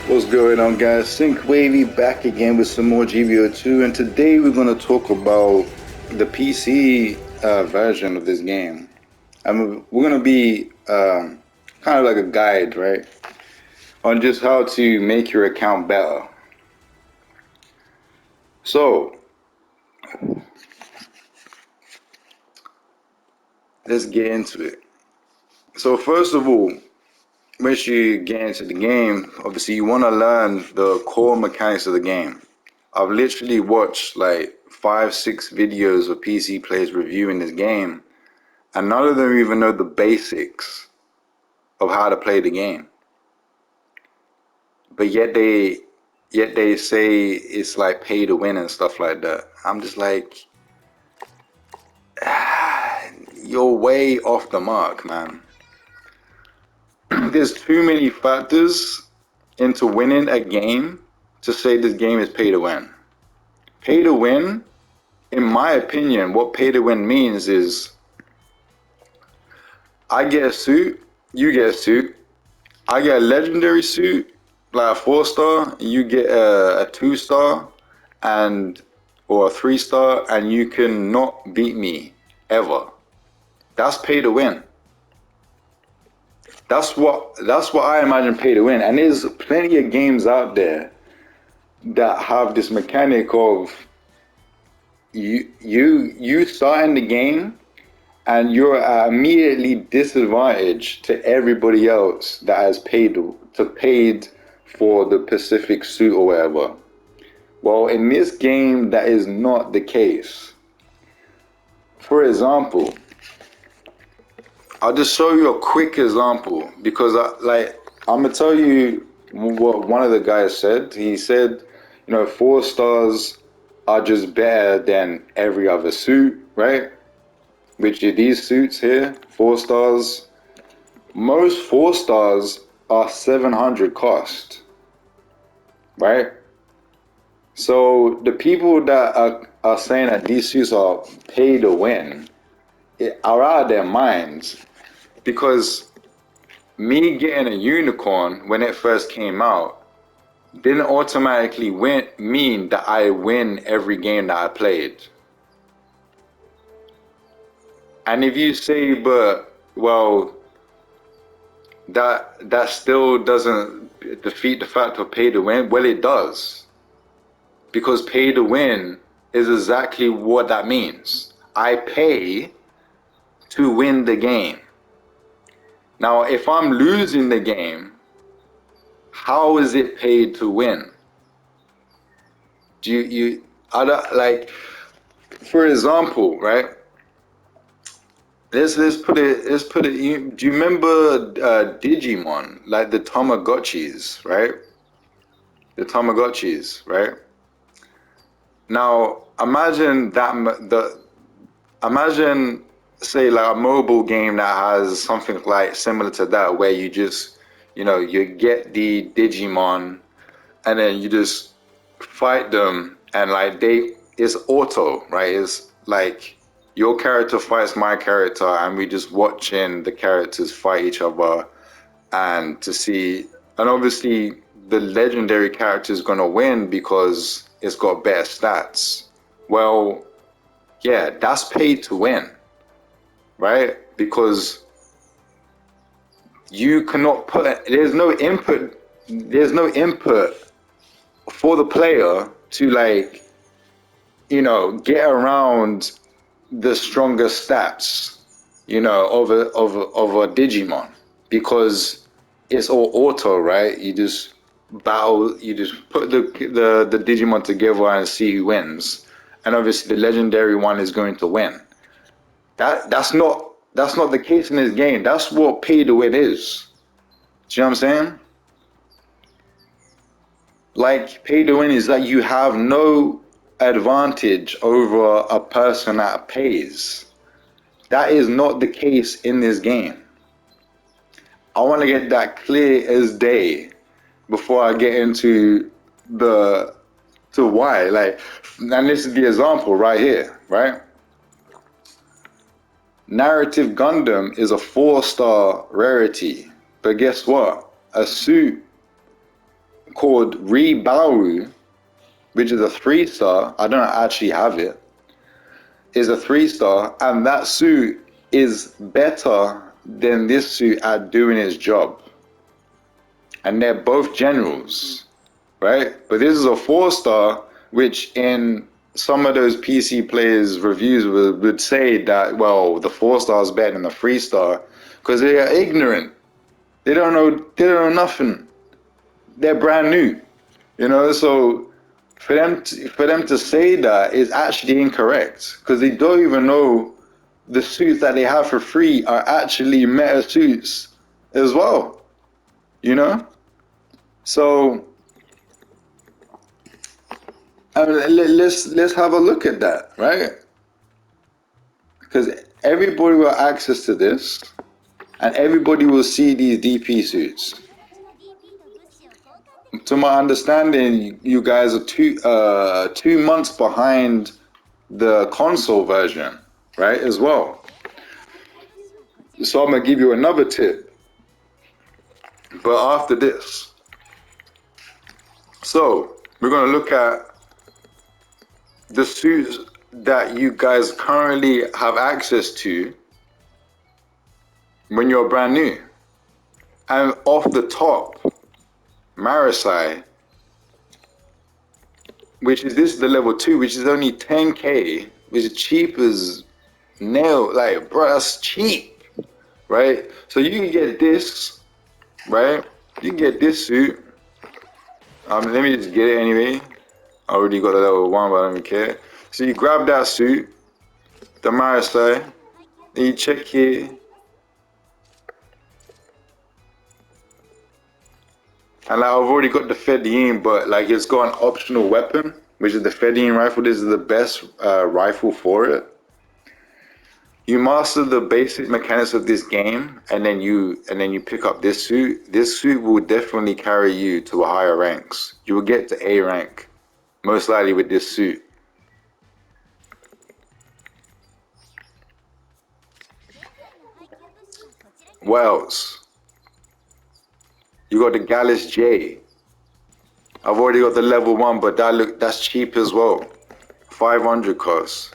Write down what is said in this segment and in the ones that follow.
What's going on, guys? Sync Wavey back again with some more GBO2, and today we're going to talk about the PC version of this game. We're going to be kind of like a guide, right, on just how to make your account better. So, let's get into it. So, first of all, once you get into the game, obviously you want to learn the core mechanics of the game. I've literally watched like 5, 6 videos of PC players reviewing this game, and none of them even know the basics of how to play the game. But yet they say it's like pay to win and stuff like that. I'm just like, you're way off the mark, man. There's too many factors into winning a game to say this game is pay to win. Pay to win, in my opinion, what pay to win means is I get a suit, you get a suit, I get a legendary suit, like a 4-star, you get a 2-star and or a 3-star, and you can not beat me ever. That's pay to win. That's what I imagine pay to win. And there's plenty of games out there that have this mechanic of you starting the game and you're immediately disadvantaged to everybody else that has paid for the Pacific suit or whatever. Well, in this game, that is not the case. For example, I'll just show you a quick example because I'm gonna tell you what one of the guys said. He said, 4-stars are just better than every other suit, right? Which are these suits here, 4-stars. Most 4-stars are 700 cost, right? So the people that are saying that these suits are pay to win are out of their minds, because me getting a unicorn when it first came out didn't automatically mean that I win every game that I played. And if you say, but well, that still doesn't defeat the fact of pay to win, well, it does, because pay to win is exactly what that means. I pay to win the game. Now, if I'm losing the game, how is it paid to win? Like, for example, right? Let's put it. Do you remember Digimon, like the Tamagotchis, right? The Tamagotchis, right? Now, imagine, say, like a mobile game that has something like similar to that, where you just, you get the Digimon, and then you just fight them, and like it's auto, right? It's like your character fights my character, and we just watching the characters fight each other, and obviously the legendary character is gonna win because it's got better stats. Well, yeah, that's paid to win, right? Because you cannot there's no input for the player to, like, get around the stronger stats, of a Digimon, because it's all auto, right? You just put the Digimon together and see who wins, and obviously the legendary one is going to win. That's not the case in this game. That's what pay to win is. Do you know what I'm saying? Like, pay to win is that you have no advantage over a person that pays. That is not the case in this game. I want to get that clear as day before I get into why. Like, and this is the example right here, right? Narrative Gundam is a 4-star rarity, but guess what? A suit called Rebaru, which is a 3-star. I don't actually have it. Is a 3-star, and that suit is better than this suit at doing its job. And they're both generals, right? But this is a 4-star, which in some of those PC players' reviews would say that, well, the 4-star is better than the 3-star because they are ignorant. They don't know nothing. They're brand new, you know. So for them to say that is actually incorrect because they don't even know the suits that they have for free are actually meta suits as well, you know. So let's have a look at that, right? Because everybody will have access to this, and everybody will see these DP suits. To my understanding, you guys are 2 months behind the console version, right? As well. So I'm gonna give you another tip, but after this. So we're gonna look at the suits that you guys currently have access to when you're brand new. And off the top, Marasai, which is this is the level 2, which is only 10k, which is cheap as nail. Like, bro, that's cheap, right? So you can get this, right? You can get this suit. Let me just get it anyway. I already got the level 1, but I don't care. So you grab that suit, the Marasai, and you check here. And like, I've already got the Fedine, but like it's got an optional weapon, which is the Fedine rifle. This is the best rifle for it. You master the basic mechanics of this game, and then you pick up this suit. This suit will definitely carry you to higher ranks. You will get to A rank, most likely with this suit. What else? You got the Gallus J. I've already got the level 1, but that's cheap as well. 500 costs.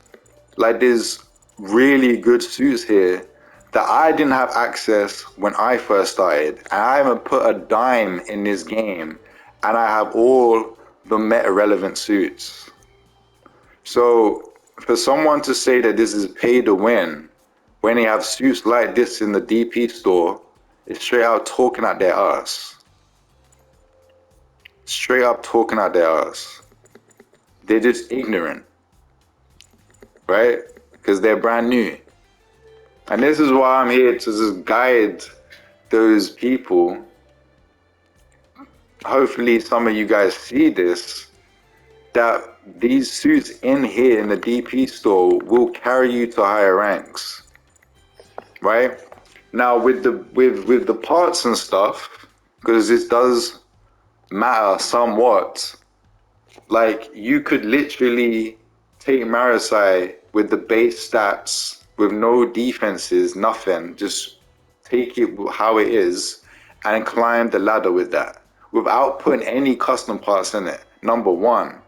Like, there's really good suits here that I didn't have access when I first started. And I haven't put a dime in this game, and I have all the meta relevant suits. So for someone to say that this is pay to win when they have suits like this in the DP store, it's straight out talking out their ass. Straight up talking out their ass. They're just ignorant, right? Because they're brand new. And this is why I'm here to just guide those people. Hopefully some of you guys see this, that these suits in here in the DP store will carry you to higher ranks, right? Now with the parts and stuff, because this does matter somewhat, like you could literally take Marasai with the base stats, with no defenses, nothing, just take it how it is and climb the ladder with that without putting any custom parts in it. Number one,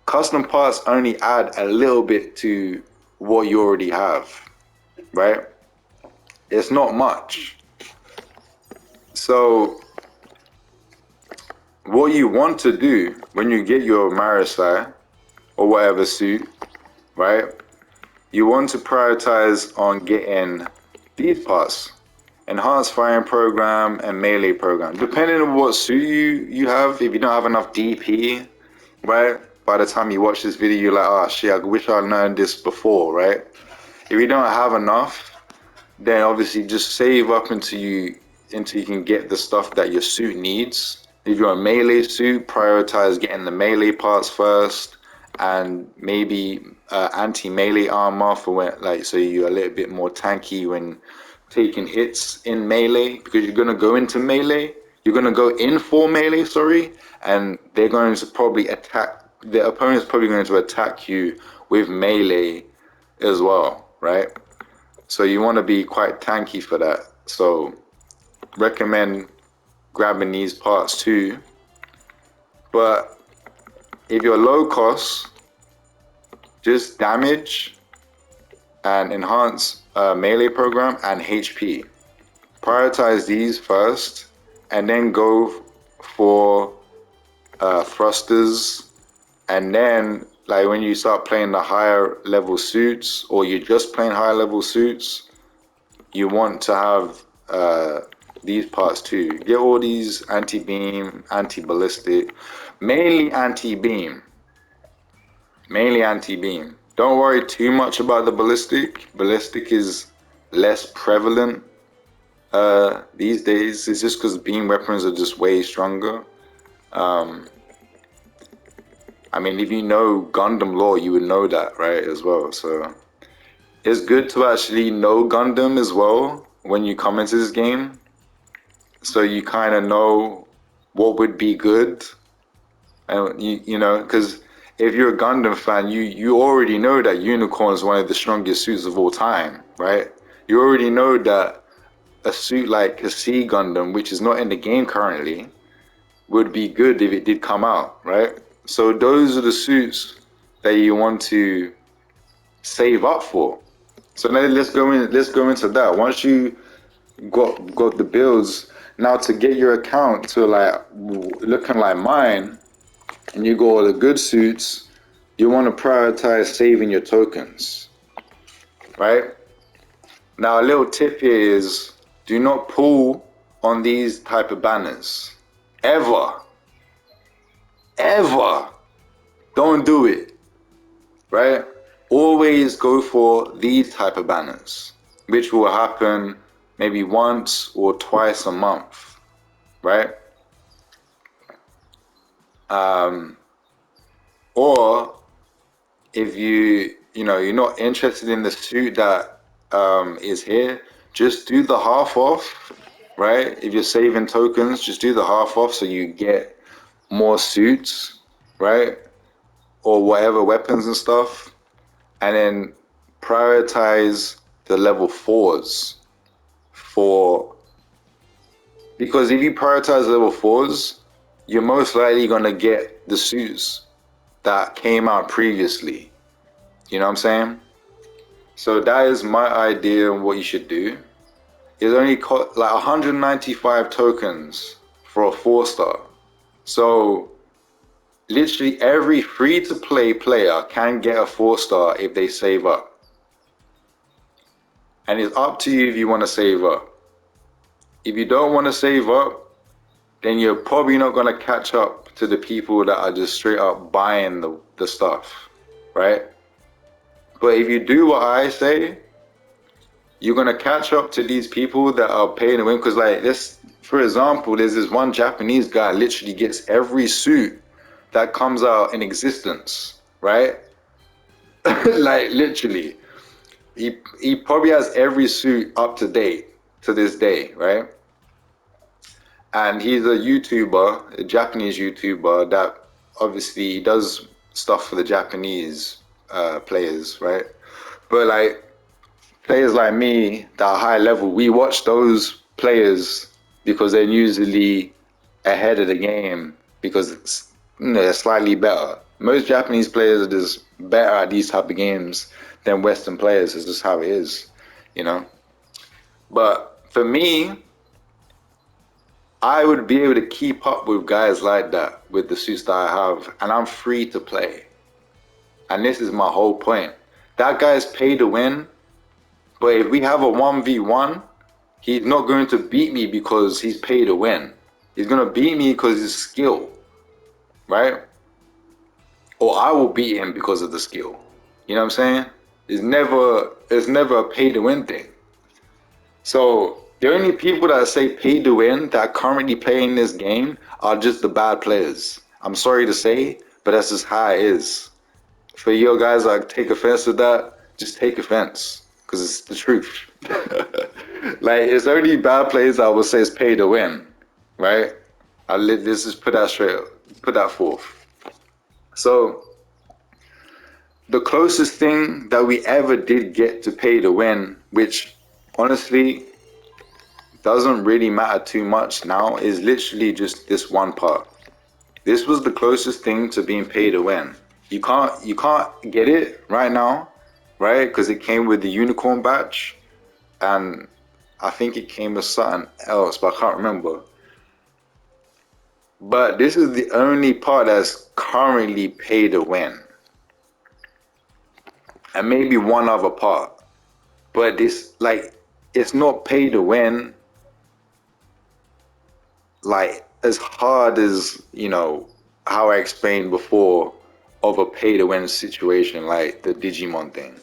custom parts only add a little bit to what you already have, right? It's not much. So what you want to do when you get your Marasai or whatever suit, right? You want to prioritize on getting these parts: enhanced firing program and melee program. Depending on what suit you have, if you don't have enough DP, right? By the time you watch this video, you're like, oh shit, I wish I'd known this before, right? If you don't have enough, then obviously just save up until you can get the stuff that your suit needs. If you're a melee suit, prioritize getting the melee parts first, and maybe anti-melee armor for when, like, so you're a little bit more tanky when taking hits in melee, because you're gonna go into melee. You're gonna go in for melee, sorry, and they're going to probably attack. The opponent's probably going to attack you with melee as well, right? So you want to be quite tanky for that. So recommend grabbing these parts too. But if you're low cost, just damage and enhance melee program and HP. Prioritize these first, and then go for thrusters, and then like when you start playing the higher level suits, or you're just playing higher level suits, you want to have these parts too. Get all these anti-beam, anti-ballistic, mainly anti-beam. Mainly anti-beam. Don't worry too much about the ballistic. Ballistic is less prevalent these days. It's just because beam weapons are just way stronger. I mean, if you know Gundam lore, you would know that, right, as well. So it's good to actually know Gundam as well when you come into this game. So you kind of know what would be good. And you know, because if you're a Gundam fan, you already know that Unicorn is one of the strongest suits of all time, right? You already know that a suit like a Sea Gundam, which is not in the game currently, would be good if it did come out, right? So those are the suits that you want to save up for. So now let's go into that. Once you got the builds, now to get your account to like looking like mine, and you got all the good suits, you want to prioritize saving your tokens, right? Now a little tip here is do not pull on these type of banners. Ever. Don't do it, right? Always go for these type of banners, which will happen maybe once or twice a month, right? Or if you're not interested in the suit that is here, just do the half off, right? If you're saving tokens, just do the half off so you get more suits, right? Or whatever weapons and stuff, and then prioritize the level 4s because if you prioritize level 4s, you're most likely gonna get the suits that came out previously. You know what I'm saying? So that is my idea on what you should do. It's only like 195 tokens for a 4-star. So literally every free-to-play player can get a 4-star if they save up. And it's up to you if you want to save up. If you don't want to save up, then you're probably not going to catch up to the people that are just straight up buying the stuff, right? But if you do what I say, you're going to catch up to these people that are paying to win. Because like this, for example, there's this one Japanese guy literally gets every suit that comes out in existence, right? Like literally. He probably has every suit up to date to this day, right? And he's a YouTuber, a Japanese YouTuber that obviously does stuff for the Japanese players, right? But like players like me that are high level, we watch those players because they're usually ahead of the game because they're slightly better. Most Japanese players are just better at these type of games than Western players. It's just how it is, you know? But for me, I would be able to keep up with guys like that with the suits that I have, and I'm free to play. And this is my whole point. That guy's paid to win, but if we have a 1v1, he's not going to beat me because he's paid to win. He's going to beat me because his skill, right? Or I will beat him because of the skill. You know what I'm saying? It's never a pay to win thing. So the only people that say pay to win that are currently playing this game are just the bad players. I'm sorry to say, but that's just how it is. For you guys that take offense to that, just take offense because it's the truth. Like it's only bad players I would say is pay to win, right? Let's just put that forth. So the closest thing that we ever did get to pay to win, which honestly doesn't really matter too much now, is literally just this one part. This was the closest thing to being pay to win. You can't get it right now, right? Because it came with the unicorn batch, and I think it came with something else, but I can't remember. But this is the only part that's currently pay to win, and maybe one other part. But this, like, it's not pay to win, like, as hard as, you know, how I explained before of a pay to win situation, like the Digimon thing.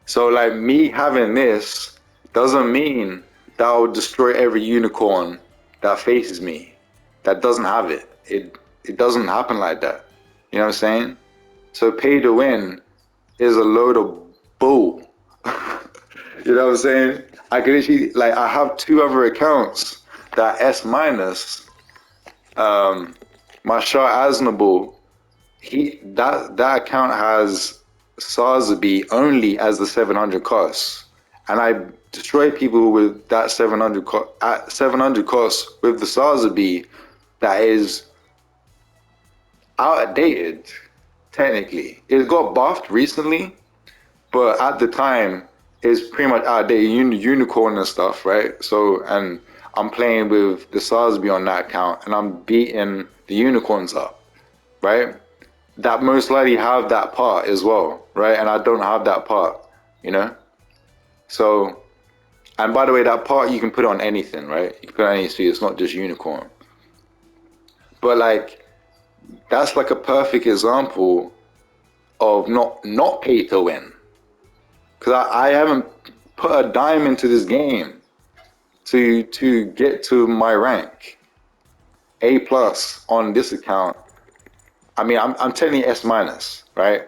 So, like, me having this doesn't mean that I'll destroy every unicorn that faces me that doesn't have it. It doesn't happen like that. You know what I'm saying? So pay to win is a load of bull. You know what I'm saying? I can actually, like, I have 2 other accounts that S minus. My Shah Aznable, that account has Sarzabi only as the 700 costs, and I destroy people with that 700 at 700 costs with the Sarzabi that is outdated. Technically, it got buffed recently, but at the time it's pretty much outdated. Unicorn and stuff, right? So, and I'm playing with the Sarsby on that account, and I'm beating the unicorns up, right? That most likely have that part as well, right? And I don't have that part, you know? So, and by the way, that part you can put on anything, right? You can put on any suit, it's not just unicorn. But like, that's like a perfect example of not pay to win. Because I haven't put a dime into this game to get to my rank. A plus on this account. I mean, I'm technically S minus, right?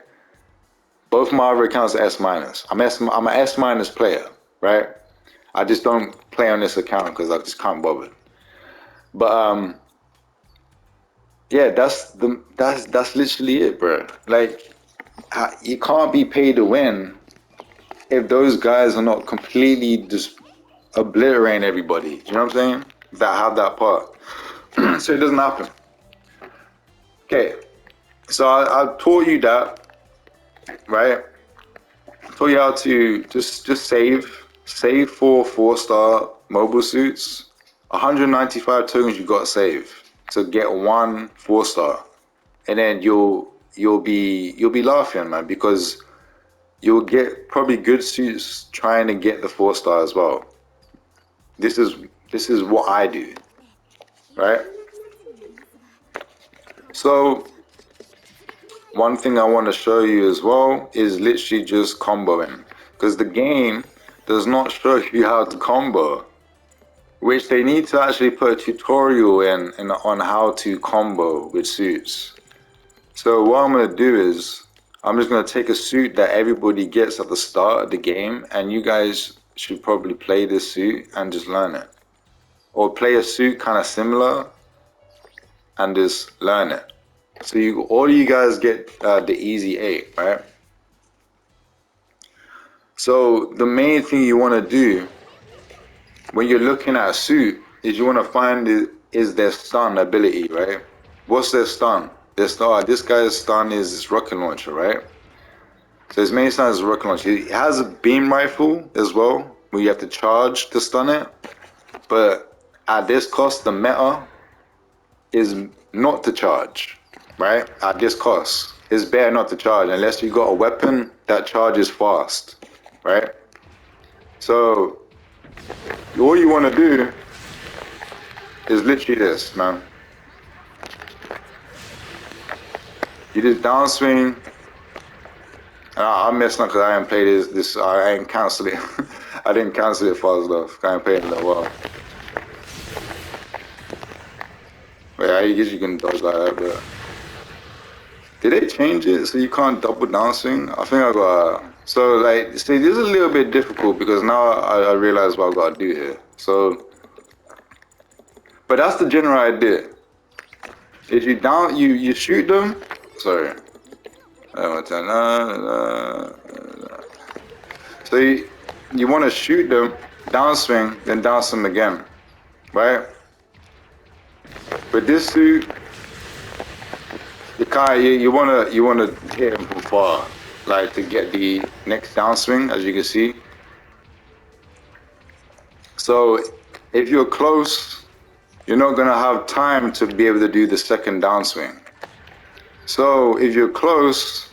Both my other accounts are S minus. I'm an S minus player, right? I just don't play on this account because I just can't bother. But yeah, that's literally it, bro. Like, you can't be paid to win if those guys are not completely just obliterating everybody. You know what I'm saying? That have that part. So it doesn't happen. Okay, so I taught you that, right? I taught you how to just save for 4-star mobile suits. 195 tokens you gotta save to get 1 4-star, and then you'll be laughing, man, because you'll get probably good suits trying to get the 4-star as well. This is what I do, right? So one thing I want to show you as well is literally just comboing, because the game does not show you how to combo, which they need to actually put a tutorial in on how to combo with suits. So what I'm going to do is I'm just going to take a suit that everybody gets at the start of the game, and you guys should probably play this suit and just learn it, or play a suit kind of similar and just learn it. So all you guys get the easy 8, right? So the main thing you want to do when you're looking at a suit is you want to find is their stun ability, right? What's their stun? This guy's stun is his rocket launcher, right? So his main stun is rocket launcher. He has a beam rifle as well, where you have to charge to stun it. But at this cost, the meta is not to charge, right? At this cost, it's better not to charge unless you got a weapon that charges fast, right? So all you want to do is literally this, man. You just downswing. I'm messing up because I didn't play this. I didn't cancel it. I didn't cancel it fast enough. I didn't play it in a while. But I guess you can dodge like that, but did they change it so you can't double downswing? I think I got so like see, this is a little bit difficult because now I realize what I gotta do here. So, but that's the general idea. If you shoot them. Sorry. So you want to shoot them, downswing, then downswing again, right? But this suit, You wanna hit him from far, like to get the next downswing, as you can see. So if you're close, you're not gonna have time to be able to do the second downswing. So if you're close,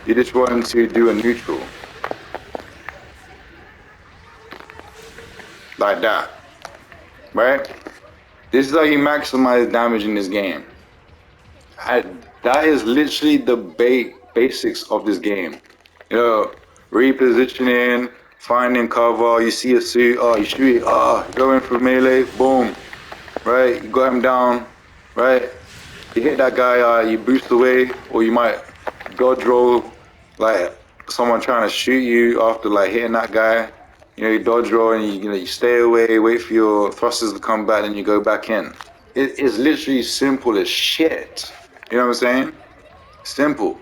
you just want to do a neutral, like that, right? This is how you maximize damage in this game. That is literally the basics of this game. You know, repositioning, finding cover, you see a suit, oh, you shoot it, oh, going for melee, boom, right? You got him down, right? You hit that guy, you boost away, or you might dodge roll, like someone trying to shoot you after like hitting that guy. You know, you dodge roll and you stay away, wait for your thrusters to come back, and you go back in. It's literally simple as shit. You know what I'm saying? Simple.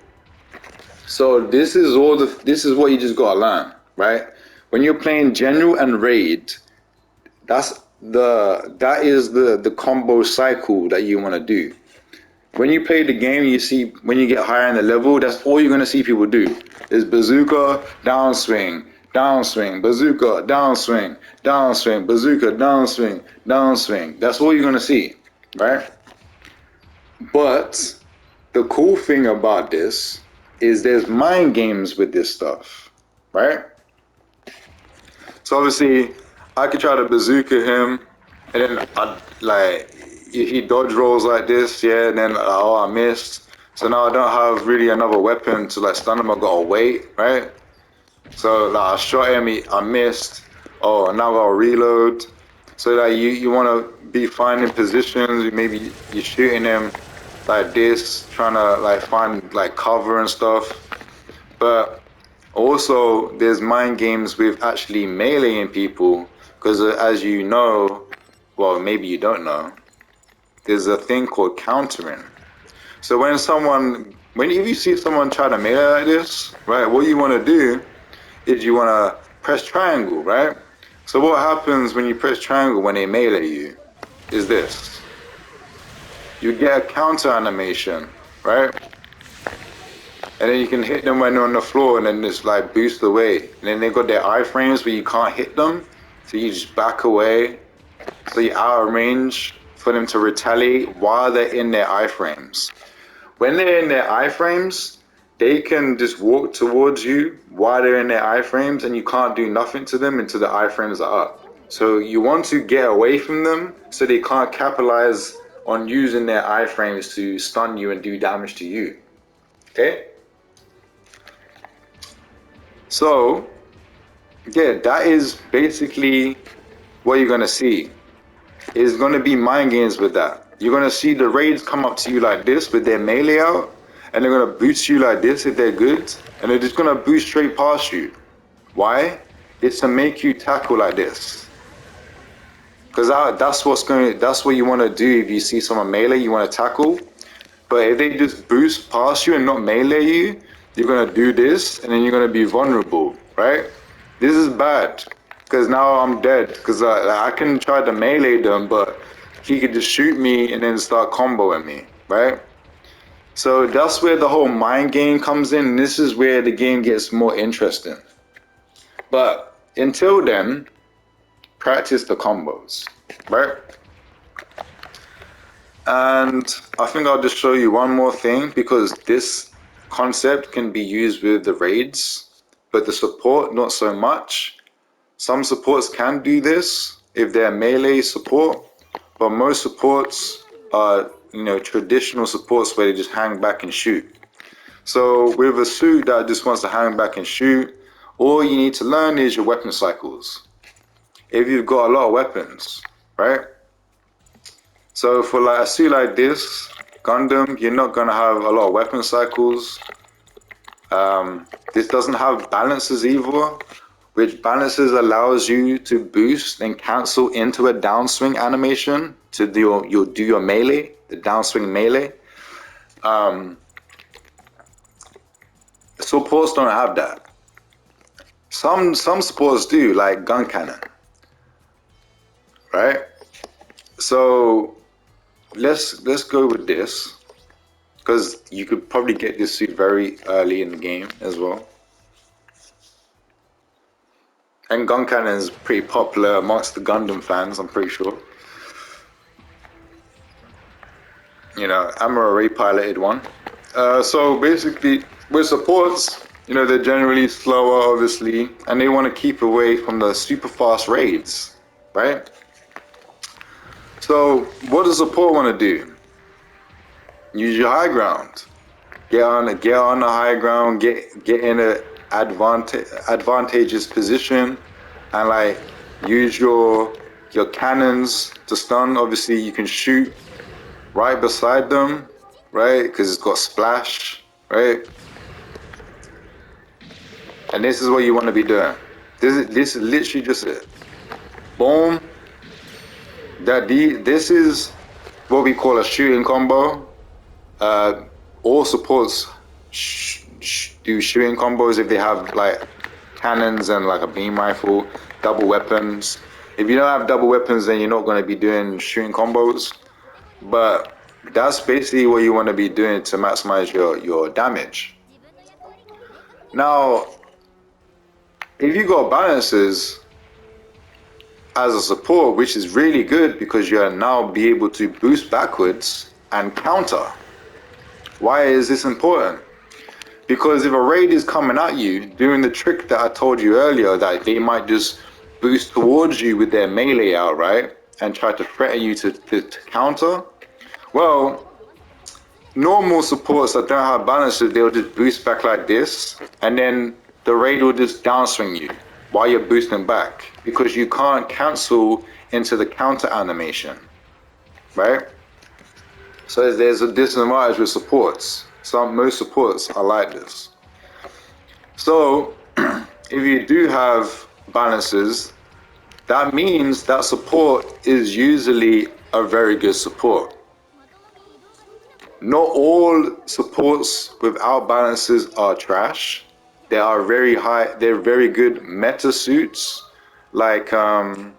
So this is what you just gotta learn, right? When you're playing general and raid, that is the combo cycle that you want to do. When you play the game, you see when you get higher in the level, that's all you're gonna see people do is bazooka, downswing, downswing, bazooka, downswing, downswing, bazooka, downswing, downswing. That's all you're gonna see, right? But the cool thing about this is there's mind games with this stuff, right? So obviously, I could try to bazooka him, and then he dodge rolls like this, yeah, and then oh, I missed. So now I don't have really another weapon to like stun him. I gotta wait, right? So like I shot him, I missed. Oh, now I gotta reload. So that you wanna be finding positions. Maybe you're shooting him like this, trying to like find like cover and stuff. But also, there's mind games with actually meleeing people, because as you know, well, maybe you don't know, there's a thing called countering. So if you see someone try to melee like this, right, what you want to do is you want to press triangle, right? So what happens when you press triangle when they melee you is this. You get a counter animation, right? And then you can hit them when they're on the floor and then just like boost away. And then they got their iframes where you can't hit them. So you just back away. So you're out of range for them to retaliate while they're in their iframes. When they're in their iframes, they can just walk towards you while they're in their iframes and you can't do nothing to them until the iframes are up. So you want to get away from them so they can't capitalize on using their iframes to stun you and do damage to you. Okay? So, yeah, that is basically what you're gonna see. It's gonna be mind games with that. You're gonna see the raids come up to you like this with their melee out, and they're gonna boost you like this if they're good, and they're just gonna boost straight past you. Why? It's to make you tackle like this. Because that's what you wanna do if you see someone melee, you wanna tackle. But if they just boost past you and not melee you, you're gonna do this, and then you're gonna be vulnerable, right? This is bad, because now I'm dead, because I can try to melee them, but he could just shoot me and then start comboing me, right? So that's where the whole mind game comes in, and this is where the game gets more interesting. But until then, practice the combos, right? And I think I'll just show you one more thing, because this concept can be used with the raids, but the support not so much. Some supports can do this if they're melee support, but most supports are traditional supports where they just hang back and shoot. So with a suit that just wants to hang back and shoot, all you need to learn is your weapon cycles. If you've got a lot of weapons, right? So for like a suit like this, Gundam, you're not gonna have a lot of weapon cycles. This doesn't have balances either, which balances allows you to boost and cancel into a downswing animation to do your melee, the downswing melee. Supports don't have that. Some supports do, like gun cannon, right? So let's go with this. because you could probably get this suit very early in the game as well. And gun cannon is pretty popular amongst the Gundam fans, I'm pretty sure. You know, I'm a Ray piloted one. So basically, with supports, you know, they're generally slower, obviously, and they want to keep away from the super fast raids, right? So what does support want to do? Use your high ground. Get on the high ground. Get in a advantageous position, and like use your cannons to stun. Obviously, you can shoot right beside them, right? Because it's got splash, right? And this is what you want to be doing. This is literally just it. Boom. This is what we call a shooting combo. All supports do shooting combos if they have like cannons and like a beam rifle, double weapons. If you don't have double weapons, then you're not going to be doing shooting combos. But that's basically what you want to be doing to maximize your damage. Now, if you got balances as a support, which is really good because you're now be able to boost backwards and counter. Why is this important? Because if a raid is coming at you, doing the trick that I told you earlier, that they might just boost towards you with their melee out, right? And try to threaten you to counter. Well, normal supports that don't have balances, they'll just boost back like this, and then the raid will just downswing you while you're boosting back, because you can't cancel into the counter animation, right? So there's a disadvantage with supports. Most supports are like this. So if you do have balances, that means that support is usually a very good support. Not all supports without balances are trash. They are they're very good meta suits, like the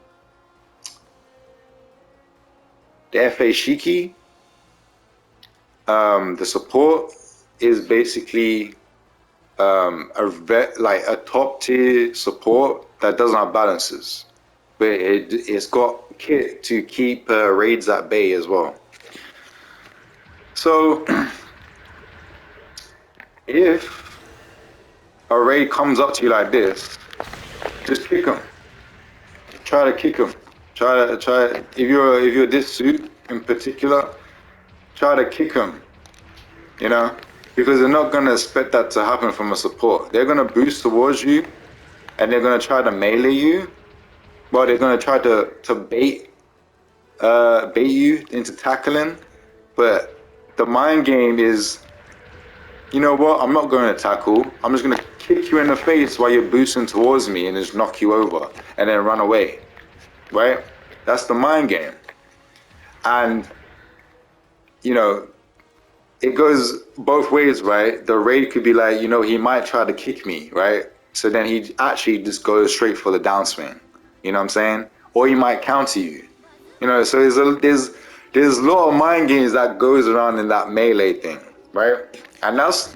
FA Shiki. The support is basically a top tier support that doesn't have balances, but it's got kit to keep raids at bay as well. So if a raid comes up to you like this, just kick him. Try to kick him. Try. If you're this suit in particular, try to kick him. You know, because they're not gonna expect that to happen from a support. They're gonna boost towards you, and they're gonna try to melee you. Well, they're gonna try to bait you into tackling. But the mind game is, you know what? I'm not going to tackle. I'm just going to kick you in the face while you're boosting towards me and just knock you over and then run away, right? That's the mind game. And, you know, it goes both ways, right? The raid could be like, you know, he might try to kick me, right? So then he actually just goes straight for the downswing. You know what I'm saying? Or he might counter you. You know, so there's a lot of mind games that goes around in that melee thing, right? And that's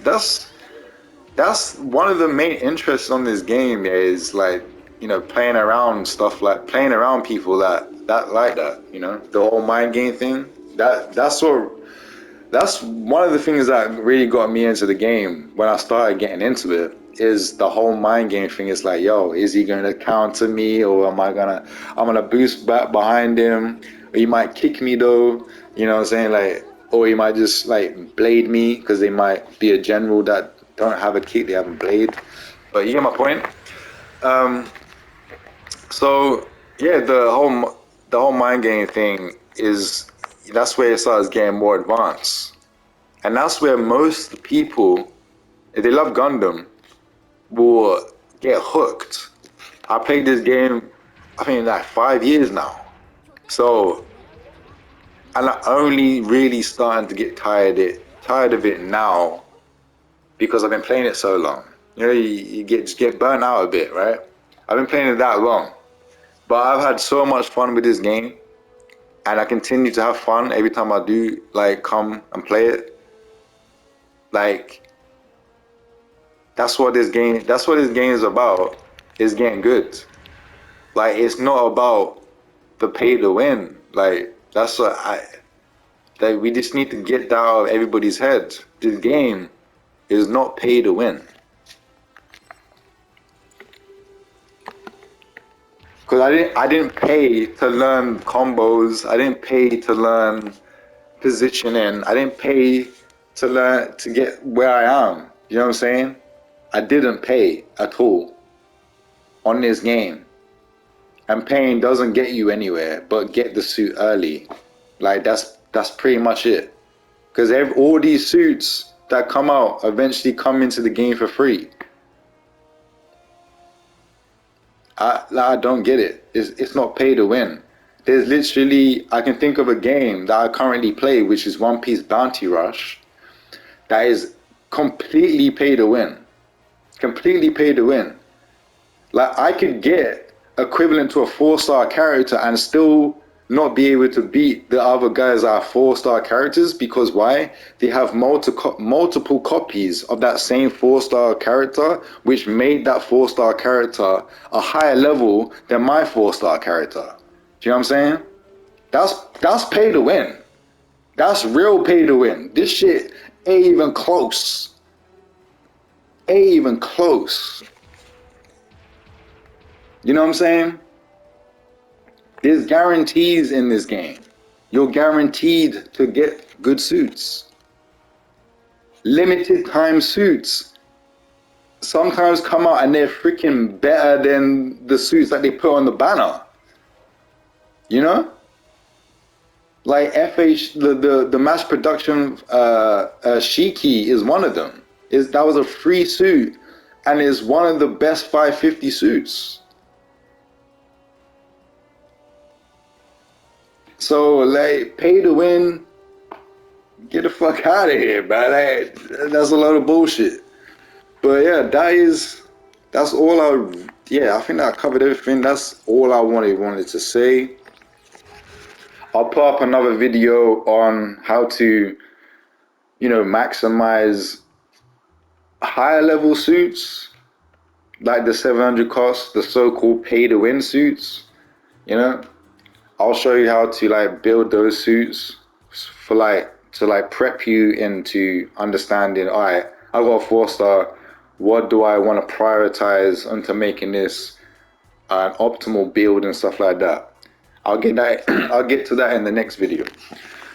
one of the main interests on this game is like, you know, playing around people that like that, you know, the whole mind game thing. That's one of the things that really got me into the game when I started getting into it, is the whole mind game thing. It's like, yo, is he gonna counter me, or I'm gonna boost back behind him, or he might kick me though, you know what I'm saying? Like, or he might just like blade me, because they might be a general that don't have a kick, they have a blade. But you get my point. So yeah, the whole mind game thing that's where it starts getting more advanced. And that's where most people, if they love Gundam, will get hooked. I played this game, I think like 5 years now. So, and I'm only really starting to get tired of it now, because I've been playing it so long. You know, you just get burnt out a bit, right? I've been playing it that long. But I've had so much fun with this game, and I continue to have fun every time I do like come and play it. Like that's what this game is about, is getting good. Like it's not about the pay to win. Like that's what I like we just need to get that out of everybody's head. This game is not pay to win. Because I didn't pay to learn combos. I didn't pay to learn positioning. I didn't pay to learn to get where I am. You know what I'm saying? I didn't pay at all on this game. And paying doesn't get you anywhere, but get the suit early. Like that's pretty much it. Because all these suits that come out eventually come into the game for free. I don't get it. It's not pay to win. There's literally, I can think of a game that I currently play, which is One Piece Bounty Rush, that is completely pay to win. Completely pay to win. Like I could get equivalent to a 4-star character and still not be able to beat the other guys that are 4-star characters, because why? They have multiple copies of that same 4-star character, which made that 4-star character a higher level than my 4-star character. Do you know what I'm saying? That's pay to win. That's real pay to win. This shit ain't even close. Ain't even close. You know what I'm saying? There's guarantees in this game. You're guaranteed to get good suits. Limited time suits sometimes come out and they're freaking better than the suits that they put on the banner. You know? Like the mass production Shiki is one of them. That was a free suit and is one of the best 550 suits. So like pay to win, get the fuck out of here, man. That's a lot of bullshit. But yeah, that's all I think that I covered everything. That's all I wanted to say. I'll put up another video on how to, maximize higher level suits, like the 700 cost, the so-called pay to win suits, I'll show you how to like build those suits for to prep you into understanding, all right, I got a 4-star, what do I want to prioritize into making this an optimal build and stuff like that. I'll get to that in the next video.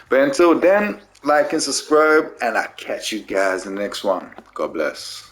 But until then, like and subscribe, and I'll catch you guys in the next one. God bless.